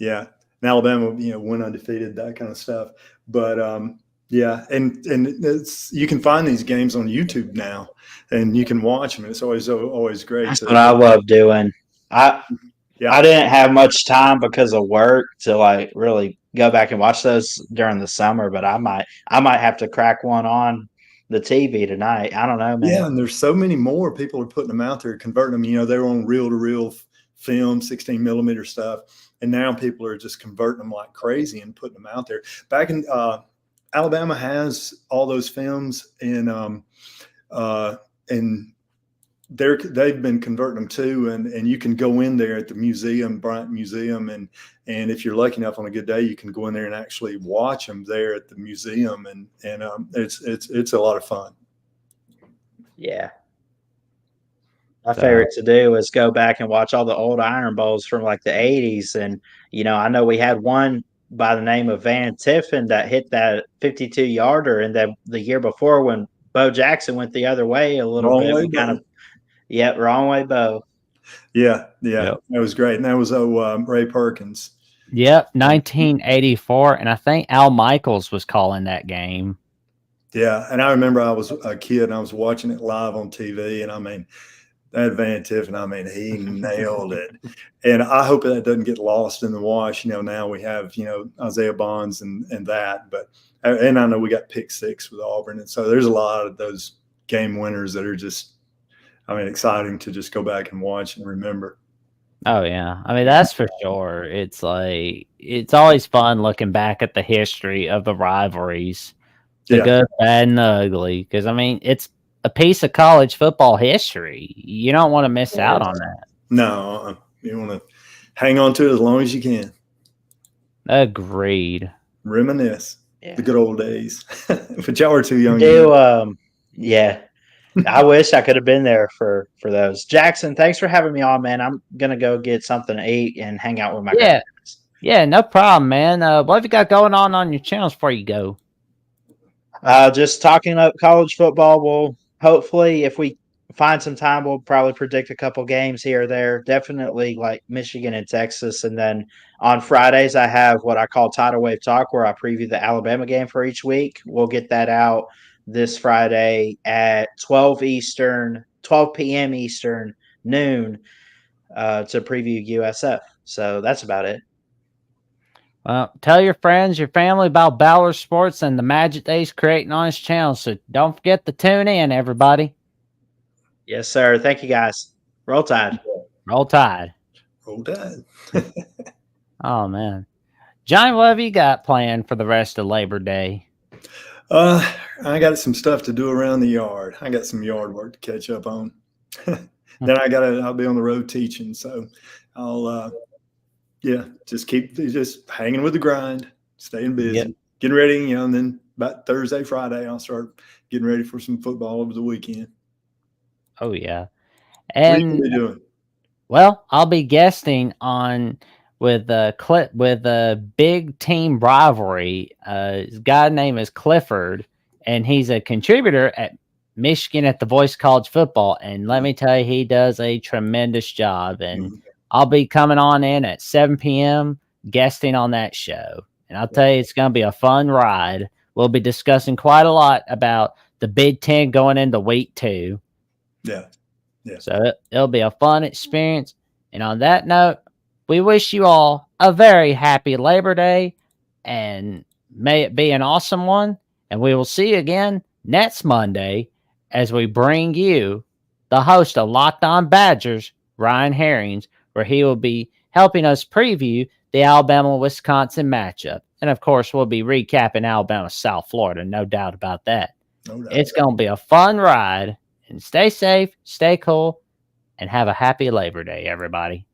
And Alabama, went undefeated, that kind of stuff. But yeah, and you can find these games on YouTube now, and you can watch them. It's always great. That's what I love doing. I didn't have much time because of work to really go back and watch those during the summer, but I might have to crack one on the TV tonight. I don't know, man. Yeah, and there's so many more people are putting them out there, converting them. They were on reel-to-reel film, 16 millimeter stuff, and now people are just converting them like crazy and putting them out there. Back in Alabama has all those films, and they've been converting them too, and you can go in there at the museum, Bryant Museum, and if you're lucky enough on a good day, you can go in there and actually watch them there at the museum, and it's a lot of fun. Yeah. My favorite to do is go back and watch all the old Iron Bowls from like the 80s. And, I know we had one by the name of Van Tiffin that hit that 52-yarder. And then the year before when Bo Jackson went the other way a little bit, we kind of, wrong way, Bo. Yeah. Yep. That was great. And that was Ray Perkins. Yep, 1984. And I think Al Michaels was calling that game. Yeah. And I remember I was a kid and I was watching it live on TV. And I mean, that Van Tiffin, he nailed it. And I hope that doesn't get lost in the wash. Now we have, Isaiah Bonds and that. And I know we got pick six with Auburn. And so there's a lot of those game winners that are just, exciting to just go back and watch and remember. Oh, yeah. That's for sure. It's always fun looking back at the history of the rivalries, the good, bad, and the ugly. Because, it's a piece of college football history. You don't want to miss out on that. No, you want to hang on to it as long as you can. Agreed. Reminisce the good old days. But y'all are too young. Yeah. I wish I could have been there for those. Jackson, thanks for having me on, man. I'm gonna go get something to eat and hang out with my grandparents. Yeah, no problem, man. What have you got going on your channels before you go? Just talking up college football. We'll hopefully, if we find some time, we'll probably predict a couple games here or there. Definitely like Michigan and Texas. And then on Fridays, I have what I call Tidal Wave Talk, where I preview the Alabama game for each week. We'll get that out this Friday at 12 p.m. Eastern, noon, to preview USF. So that's about it. Well, tell your friends, your family about Bauer Sports and the magic that he's creating on his channel. So don't forget to tune in, everybody. Yes, sir. Thank you, guys. Roll Tide. Roll Tide. Roll Tide. Oh, man. Johnny, what have you got planned for the rest of Labor Day? I got some stuff to do around the yard. I got some yard work to catch up on. Then I'll be on the road teaching. So I'll, just keep hanging with the grind, staying busy, getting ready, and then about Thursday, Friday, I'll start getting ready for some football over the weekend. Oh, yeah. What are you And gonna be doing? well, I'll be guesting on with a big team rivalry. His guy name is Clifford, and he's a contributor at Michigan at the Voice College Football. And let me tell you, he does a tremendous job. And I'll be coming on in at 7 p.m. guesting on that show. And I'll tell you, it's going to be a fun ride. We'll be discussing quite a lot about the Big Ten going into week 2. Yeah. So it'll be a fun experience. And on that note, we wish you all a very happy Labor Day, and may it be an awesome one. And we will see you again next Monday as we bring you the host of Locked On Badgers, Ryan Herrings, where he will be helping us preview the Alabama-Wisconsin matchup. And, of course, we'll be recapping Alabama-South Florida, no doubt about that. No doubt. It's going to be a fun ride. And stay safe, stay cool, and have a happy Labor Day, everybody.